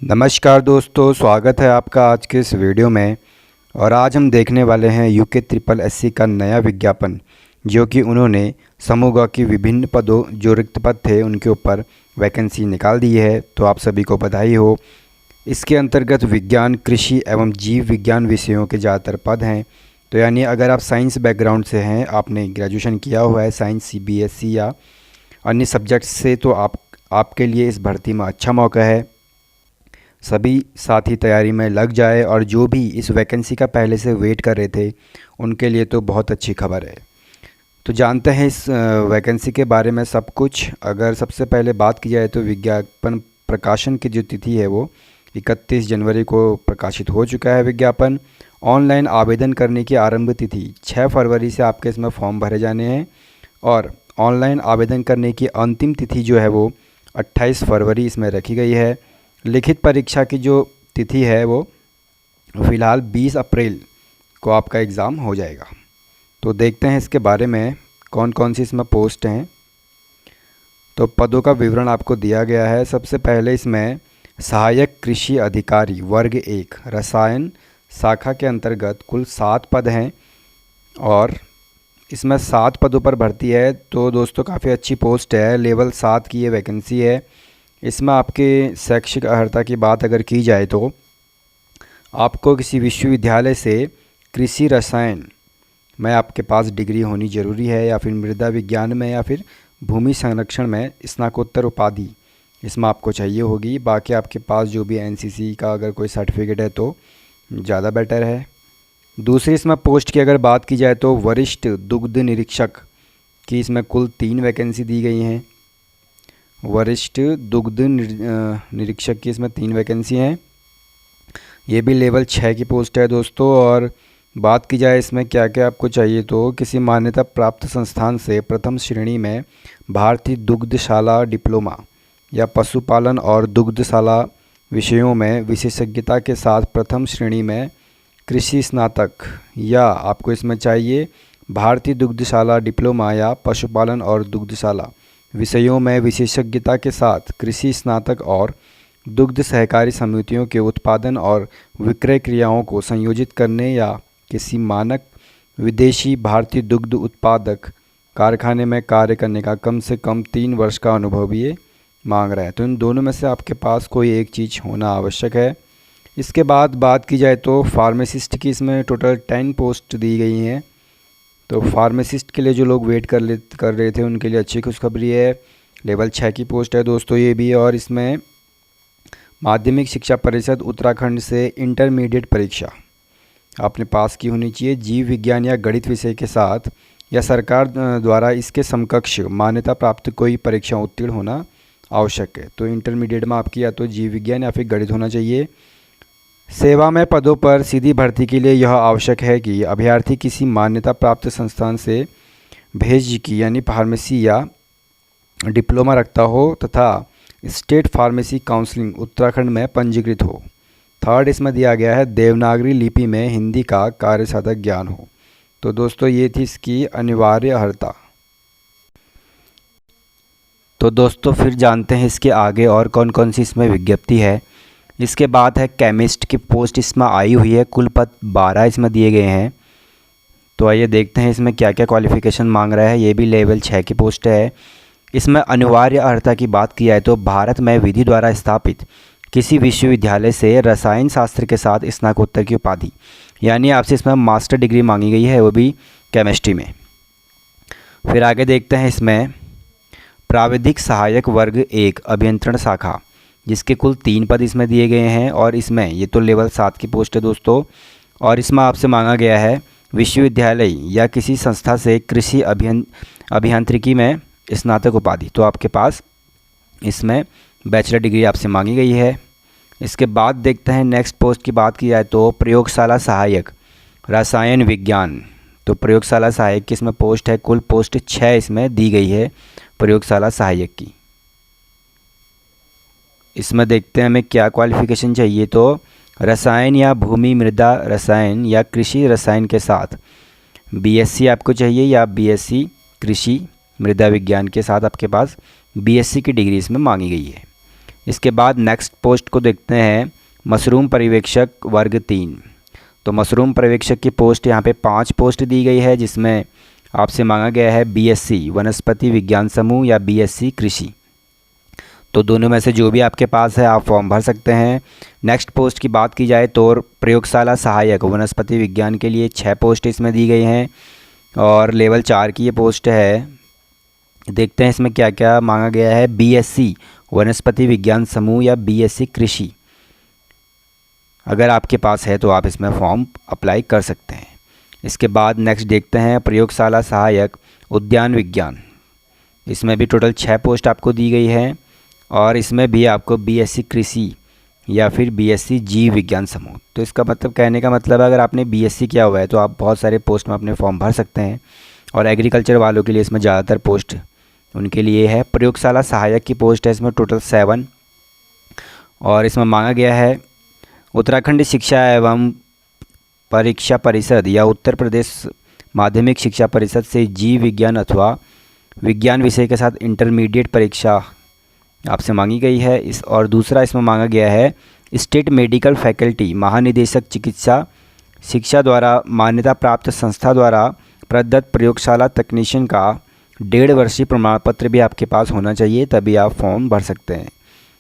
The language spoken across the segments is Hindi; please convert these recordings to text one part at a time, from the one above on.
नमस्कार दोस्तों, स्वागत है आपका आज के इस वीडियो में। और आज हम देखने वाले हैं यूके ट्रिपल एससी का नया विज्ञापन, जो कि उन्होंने समूह ग की विभिन्न पदों जो रिक्त पद थे उनके ऊपर वैकेंसी निकाल दी है। तो आप सभी को बधाई हो। इसके अंतर्गत विज्ञान, कृषि एवं जीव विज्ञान विषयों के ज़्यादातर पद हैं। तो यानी अगर आप साइंस बैकग्राउंड से हैं, आपने ग्रेजुएशन किया हुआ है साइंस, सीबीएसई या अन्य सब्जेक्ट्स से, तो आपके लिए इस भर्ती में अच्छा मौका है। सभी साथी तैयारी में लग जाए, और जो भी इस वैकेंसी का पहले से वेट कर रहे थे उनके लिए तो बहुत अच्छी खबर है। तो जानते हैं इस वैकेंसी के बारे में सब कुछ। अगर सबसे पहले बात की जाए तो विज्ञापन प्रकाशन की जो तिथि है वो 31 जनवरी को प्रकाशित हो चुका है विज्ञापन। ऑनलाइन आवेदन करने की आरंभ तिथि 6 फरवरी से आपके इसमें फॉर्म भरे जाने हैं, और ऑनलाइन आवेदन करने की अंतिम तिथि जो है वो 28 फरवरी इसमें रखी गई है। लिखित परीक्षा की जो तिथि है वो फ़िलहाल 20 अप्रैल को आपका एग्ज़ाम हो जाएगा। तो देखते हैं इसके बारे में कौन कौन सी इसमें पोस्ट हैं। तो पदों का विवरण आपको दिया गया है। सबसे पहले इसमें सहायक कृषि अधिकारी वर्ग 1 रसायन शाखा के अंतर्गत कुल 7 पद हैं, और इसमें 7 पदों पर भर्ती है। तो दोस्तों काफ़ी अच्छी पोस्ट है, लेवल 7 की ये वैकेंसी है। इसमें आपके शैक्षिक अर्हता की बात अगर की जाए तो आपको किसी विश्वविद्यालय से कृषि रसायन में आपके पास डिग्री होनी ज़रूरी है, या फिर मृदा विज्ञान में, या फिर भूमि संरक्षण में स्नातकोत्तर उपाधि इसमें आपको चाहिए होगी। बाकी आपके पास जो भी एनसीसी का अगर कोई सर्टिफिकेट है तो ज़्यादा बेटर है। दूसरी इसमें पोस्ट की अगर बात की जाए तो वरिष्ठ दुग्ध निरीक्षक की इसमें कुल 3 वैकेंसी दी गई हैं। वरिष्ठ दुग्ध निरीक्षक की इसमें 3 वैकेंसी हैं। ये भी लेवल 6 की पोस्ट है दोस्तों। और बात की जाए इसमें क्या क्या आपको चाहिए, तो किसी मान्यता प्राप्त संस्थान से प्रथम श्रेणी में भारतीय दुग्धशाला डिप्लोमा या पशुपालन और दुग्धशाला विषयों में विशेषज्ञता के साथ प्रथम श्रेणी में कृषि स्नातक, या आपको इसमें चाहिए भारतीय दुग्धशाला डिप्लोमा या पशुपालन और दुग्धशाला विषयों में विशेषज्ञता के साथ कृषि स्नातक, और दुग्ध सहकारी समितियों के उत्पादन और विक्रय क्रियाओं को संयोजित करने या किसी मानक विदेशी भारतीय दुग्ध उत्पादक कारखाने में कार्य करने का कम से कम 3 वर्ष का अनुभव भी ये मांग रहा है। तो इन दोनों में से आपके पास कोई एक चीज़ होना आवश्यक है। इसके बाद बात की जाए तो फार्मासिस्ट की इसमें टोटल 10 पोस्ट दी गई हैं। तो फार्मासिस्ट के लिए जो लोग वेट कर रहे थे उनके लिए अच्छी खुशखबरी है। लेवल 6 की पोस्ट है दोस्तों ये भी, और इसमें माध्यमिक शिक्षा परिषद उत्तराखंड से इंटरमीडिएट परीक्षा आपने पास की होनी चाहिए जीव विज्ञान या गणित विषय के साथ, या सरकार द्वारा इसके समकक्ष मान्यता प्राप्त कोई परीक्षा उत्तीर्ण होना आवश्यक है। तो इंटरमीडिएट में आपकी या तो जीव विज्ञान या फिर गणित होना चाहिए। सेवा में पदों पर सीधी भर्ती के लिए यह आवश्यक है कि अभ्यर्थी किसी मान्यता प्राप्त संस्थान से भेज की यानी फार्मेसी या डिप्लोमा रखता हो तथा स्टेट फार्मेसी काउंसिलिंग उत्तराखंड में पंजीकृत हो। थर्ड इसमें दिया गया है देवनागरी लिपि में हिंदी का कार्यसाधक ज्ञान हो। तो दोस्तों ये थी इसकी अनिवार्य अर्हता। तो दोस्तों फिर जानते हैं इसके आगे और कौन कौन सी इसमें विज्ञप्ति है। इसके बाद है केमिस्ट की पोस्ट इसमें आई हुई है, कुल पद 12 इसमें दिए गए हैं। तो आइए देखते हैं इसमें क्या क्या क्वालिफ़िकेशन मांग रहा है। ये भी लेवल 6 की पोस्ट है। इसमें अनिवार्य अर्हता की बात की जाए तो भारत में विधि द्वारा स्थापित किसी विश्वविद्यालय से रसायन शास्त्र के साथ स्नातकोत्तर की उपाधि, यानी आपसे इसमें मास्टर डिग्री मांगी गई है, वो भी केमिस्ट्री में। फिर आगे देखते हैं इसमें प्राविधिक सहायक वर्ग 1 अभियंत्रण शाखा, जिसके कुल 3 पद इसमें दिए गए हैं। और इसमें ये तो लेवल 7 की पोस्ट है दोस्तों। और इसमें आपसे मांगा गया है विश्वविद्यालय या किसी संस्था से कृषि अभियांत्रिकी में स्नातक उपाधि। तो आपके पास इसमें बैचलर डिग्री आपसे मांगी गई है। इसके बाद देखते हैं नेक्स्ट पोस्ट की बात की जाए तो प्रयोगशाला सहायक रसायन विज्ञान। तो प्रयोगशाला सहायक की इसमें पोस्ट है, कुल पोस्ट 6 इसमें दी गई है प्रयोगशाला सहायक की। इसमें देखते हैं हमें क्या क्वालिफ़िकेशन चाहिए, तो रसायन या भूमि मृदा रसायन या कृषि रसायन के साथ बीएससी आपको चाहिए, या बीएससी कृषि मृदा विज्ञान के साथ आपके पास बीएससी की डिग्री इसमें मांगी गई है। इसके बाद नेक्स्ट पोस्ट को देखते हैं, मशरूम पर्यवेक्षक वर्ग 3। तो मशरूम पर्यवेक्षक की पोस्ट यहाँ पे 5 पोस्ट दी गई है, जिसमें आपसे मांगा गया है बीएससी वनस्पति विज्ञान समूह या बीएससी कृषि। तो दोनों में से जो भी आपके पास है आप फॉर्म भर सकते हैं। नेक्स्ट पोस्ट की बात की जाए तो प्रयोगशाला सहायक वनस्पति विज्ञान के लिए 6 पोस्ट इसमें दी गई हैं और लेवल 4 की ये पोस्ट है। देखते हैं इसमें क्या क्या मांगा गया है। बीएससी वनस्पति विज्ञान समूह या बीएससी कृषि, अगर आपके पास है तो आप इसमें फॉर्म अप्लाई कर सकते हैं। इसके बाद नेक्स्ट देखते हैं प्रयोगशाला सहायक उद्यान विज्ञान। इसमें भी टोटल 6 पोस्ट आपको दी गई है और इसमें भी आपको बीएससी कृषि या फिर बीएससी जीव विज्ञान समूह। तो इसका मतलब, कहने का मतलब है अगर आपने बीएससी किया हुआ है तो आप बहुत सारे पोस्ट में अपने फॉर्म भर सकते हैं और एग्रीकल्चर वालों के लिए इसमें ज़्यादातर पोस्ट उनके लिए है। प्रयोगशाला सहायक की पोस्ट है इसमें टोटल 7 और इसमें मांगा गया है उत्तराखंड शिक्षा एवं परीक्षा परिषद या उत्तर प्रदेश माध्यमिक शिक्षा परिषद से जीव विज्ञान अथवा विज्ञान विषय के साथ इंटरमीडिएट परीक्षा आपसे मांगी गई है। इस और दूसरा इसमें मांगा गया है स्टेट मेडिकल फैकल्टी महानिदेशक चिकित्सा शिक्षा द्वारा मान्यता प्राप्त संस्था द्वारा प्रदत्त प्रयोगशाला तकनीशियन का 1.5 वर्षीय प्रमाण पत्र भी आपके पास होना चाहिए, तभी आप फॉर्म भर सकते हैं।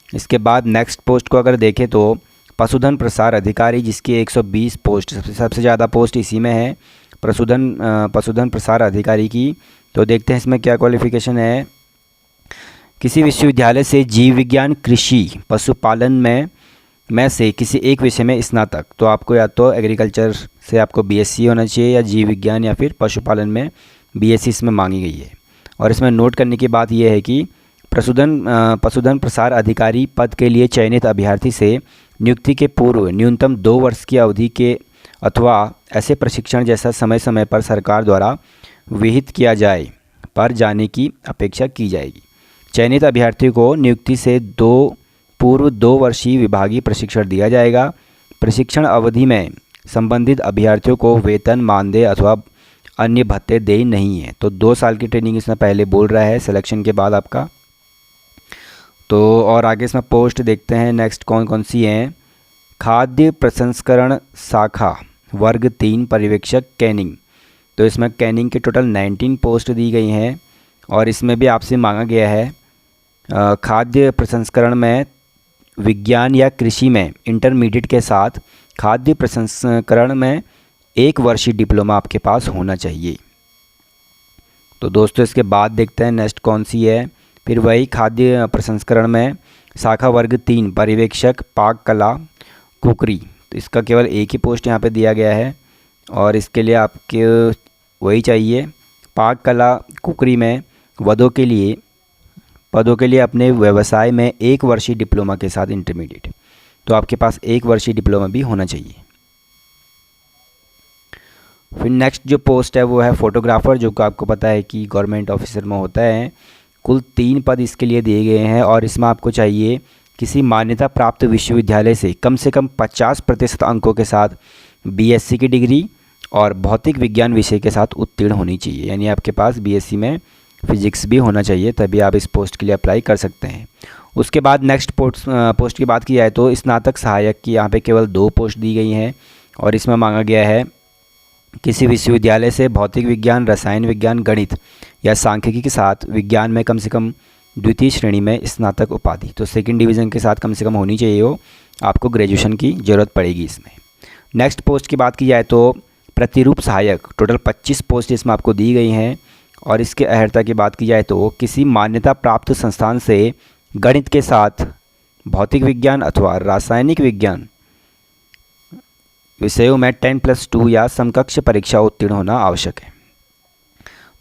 इसके बाद नेक्स्ट पोस्ट को अगर देखें तो पशुधन प्रसार अधिकारी, जिसकी 120 पोस्ट, सबसे ज़्यादा पोस्ट इसी में है पशुधन प्रसार अधिकारी की। तो देखते हैं इसमें क्या क्वालिफ़िकेशन है। किसी विश्वविद्यालय से जीव विज्ञान कृषि पशुपालन में से किसी एक विषय में स्नातक। तो आपको या तो एग्रीकल्चर से आपको बीएससी होना चाहिए या जीव विज्ञान या फिर पशुपालन में बीएससी इसमें मांगी गई है। और इसमें नोट करने की बात यह है कि पशुधन प्रसार अधिकारी पद के लिए चयनित अभ्यर्थी से नियुक्ति के पूर्व न्यूनतम 2 वर्ष की अवधि के अथवा ऐसे प्रशिक्षण जैसा समय समय पर सरकार द्वारा विहित किया जाए पर जाने की अपेक्षा की जाएगी। चयनित अभ्यर्थी को नियुक्ति से पूर्व 2 वर्षीय विभागीय प्रशिक्षण दिया जाएगा। प्रशिक्षण अवधि में संबंधित अभ्यर्थियों को वेतन, मानदेय अथवा अन्य भत्ते देय नहीं है। तो 2 साल की ट्रेनिंग इसमें पहले बोल रहा है सिलेक्शन के बाद आपका। तो और आगे इसमें पोस्ट देखते हैं नेक्स्ट कौन कौन सी हैं। खाद्य प्रसंस्करण शाखा वर्ग 3 पर्यवेक्षक कैनिंग। तो इसमें कैनिंग के टोटल 19 पोस्ट दी गई हैं और इसमें भी आपसे मांगा गया है खाद्य प्रसंस्करण में विज्ञान या कृषि में इंटरमीडिएट के साथ खाद्य प्रसंस्करण में 1 वर्षीय डिप्लोमा आपके पास होना चाहिए। तो दोस्तों इसके बाद देखते हैं नेक्स्ट कौन सी है। फिर वही खाद्य प्रसंस्करण में शाखा वर्ग 3 पर्यवेक्षक पाक कला कुकरी। तो इसका केवल एक ही पोस्ट यहाँ पे दिया गया है और इसके लिए आपके वही चाहिए पाक कला कुकरी में पदों के लिए अपने व्यवसाय में 1 वर्षीय डिप्लोमा के साथ इंटरमीडिएट। तो आपके पास 1 वर्षीय डिप्लोमा भी होना चाहिए। फिर नेक्स्ट जो पोस्ट है वो है फोटोग्राफर, जो कि आपको पता है कि गवर्नमेंट ऑफिसर में होता है। कुल 3 पद इसके लिए दिए गए हैं और इसमें आपको चाहिए किसी मान्यता प्राप्त विश्वविद्यालय से कम 50% अंकों के साथ बीएससी की डिग्री और भौतिक विज्ञान विषय के साथ उत्तीर्ण होनी चाहिए। यानी आपके पास बीएससी में फिजिक्स भी होना चाहिए, तभी आप इस पोस्ट के लिए अप्लाई कर सकते हैं। उसके बाद नेक्स्ट पोस्ट की बात की जाए तो स्नातक सहायक की यहाँ पे केवल 2 पोस्ट दी गई हैं और इसमें मांगा गया है किसी विश्वविद्यालय से भौतिक विज्ञान, रसायन विज्ञान, गणित या सांख्यिकी के साथ विज्ञान में कम से कम द्वितीय श्रेणी में स्नातक उपाधि। तो सेकंड डिवीज़न के साथ कम से कम होनी चाहिए हो, आपको ग्रेजुएशन की ज़रूरत पड़ेगी इसमें। नेक्स्ट पोस्ट की बात की जाए तो प्रतिरूप सहायक, टोटल 25 पोस्ट इसमें आपको दी गई हैं और इसके अर्हता की बात की जाए तो किसी मान्यता प्राप्त संस्थान से गणित के साथ भौतिक विज्ञान अथवा रासायनिक विज्ञान विषयों में 10+2 या समकक्ष परीक्षा उत्तीर्ण होना आवश्यक है।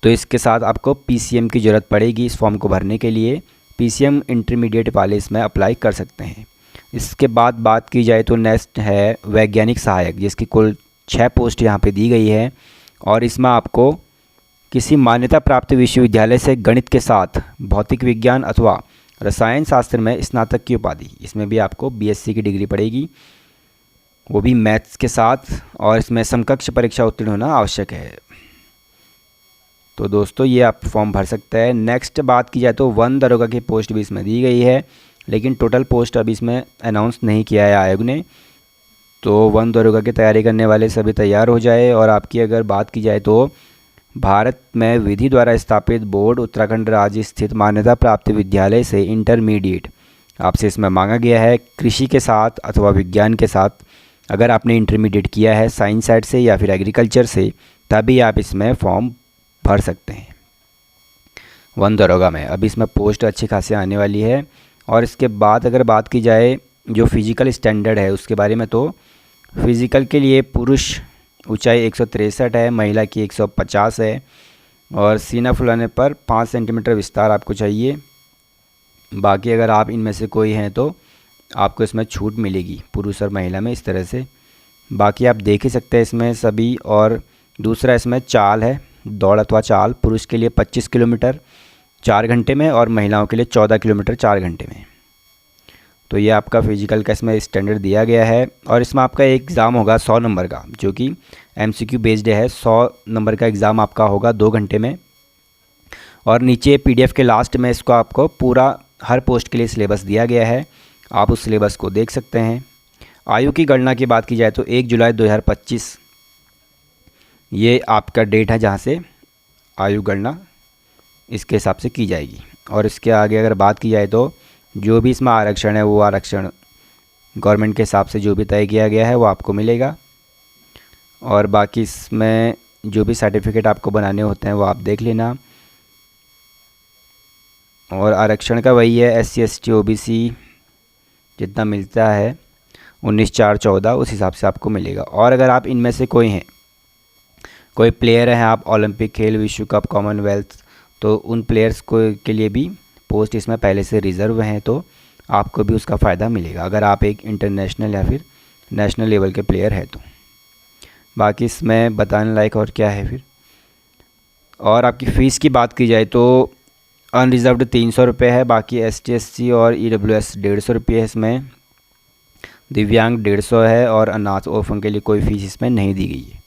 तो इसके साथ आपको पीसीएम की ज़रूरत पड़ेगी इस फॉर्म को भरने के लिए। पीसीएम इंटरमीडिएट वाले इसमें अप्लाई कर सकते हैं। इसके बाद बात की जाए तो नेक्स्ट है वैज्ञानिक सहायक, जिसकी कुल 6 पोस्ट यहाँ पे दी गई है और इसमें आपको किसी मान्यता प्राप्त विश्वविद्यालय से गणित के साथ भौतिक विज्ञान अथवा रसायन शास्त्र में स्नातक की उपाधि। इसमें भी आपको बीएससी की डिग्री पड़ेगी, वो भी मैथ्स के साथ, और इसमें समकक्ष परीक्षा उत्तीर्ण होना आवश्यक है। तो दोस्तों ये आप फॉर्म भर सकते हैं। नेक्स्ट बात की जाए तो वन दरोगा की पोस्ट भी इसमें दी गई है, लेकिन टोटल पोस्ट अभी इसमें अनाउंस नहीं किया है आयोग ने। तो वन दरोगा की तैयारी करने वाले सभी तैयार हो जाए। और आपकी अगर बात की जाए तो भारत में विधि द्वारा स्थापित बोर्ड उत्तराखंड राज्य स्थित मान्यता प्राप्त विद्यालय से इंटरमीडिएट आपसे इसमें मांगा गया है। कृषि के साथ अथवा विज्ञान के साथ अगर आपने इंटरमीडिएट किया है साइंस साइड से या फिर एग्रीकल्चर से, तभी आप इसमें फॉर्म भर सकते हैं वन दरोगा में। अभी इसमें पोस्ट अच्छी खासी आने वाली है। और इसके बाद अगर बात की जाए जो फिज़िकल स्टैंडर्ड है उसके बारे में, तो फिज़िकल के लिए पुरुष ऊंचाई 163 है, महिला की 150 है और सीना फुलाने पर 5 सेंटीमीटर विस्तार आपको चाहिए। बाकी अगर आप इनमें से कोई हैं तो आपको इसमें छूट मिलेगी पुरुष और महिला में इस तरह से। बाकी आप देख ही सकते हैं इसमें सभी। और दूसरा इसमें चाल है, दौड़ अथवा चाल, पुरुष के लिए 25 किलोमीटर 4 घंटे में और महिलाओं के लिए 14 किलोमीटर 4 घंटे में। तो ये आपका फिजिकल का इसमें स्टैंडर्ड दिया गया है। और इसमें आपका एक एग्ज़ाम होगा 100 नंबर का, जो कि MCQ बेस्ड है। 100 नंबर का एग्ज़ाम आपका होगा 2 घंटे में। और नीचे PDF के लास्ट में इसको आपको पूरा हर पोस्ट के लिए सिलेबस दिया गया है, आप उस सिलेबस को देख सकते हैं। आयु की गणना की बात की जाए तो 1 जुलाई 2025 ये आपका डेट है जहाँ से आयु गणना इसके हिसाब से की जाएगी। और इसके आगे अगर बात की जाए तो जो भी इसमें आरक्षण है वो आरक्षण गवर्नमेंट के हिसाब से जो भी तय किया गया है वो आपको मिलेगा। और बाकी इसमें जो भी सर्टिफिकेट आपको बनाने होते हैं वो आप देख लेना। और आरक्षण का वही है SC ST OBC जितना मिलता है 19/4/14 उस हिसाब से आपको मिलेगा। और अगर आप इनमें से कोई हैं, कोई प्लेयर हैं, आप ओलंपिक खेल, विश्व कप, कॉमनवेल्थ, तो उन प्लेयर्स को के लिए भी पोस्ट इसमें पहले से रिज़र्व हैं, तो आपको भी उसका फ़ायदा मिलेगा अगर आप एक इंटरनेशनल या फिर नेशनल लेवल के प्लेयर हैं तो। बाकी इसमें बताने लायक और क्या है फिर। और आपकी फ़ीस की बात की जाए तो अनरिज़र्व्ड 300 रुपये है। बाकी ST SC और EWS 150 रुपये है इसमें। दिव्यांग 150 है और अनाथ orphan के लिए कोई फ़ीस इसमें नहीं दी गई है।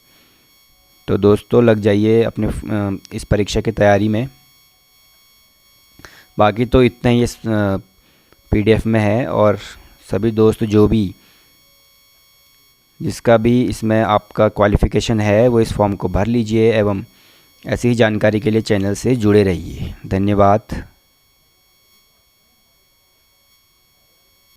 तो दोस्तों लग जाइए अपने इस परीक्षा की तैयारी में। बाकी तो इतना ही इस PDF में है। और सभी दोस्त जो भी जिसका भी इसमें आपका क्वालिफ़िकेशन है वो इस फॉर्म को भर लीजिए एवं ऐसी ही जानकारी के लिए चैनल से जुड़े रहिए। धन्यवाद।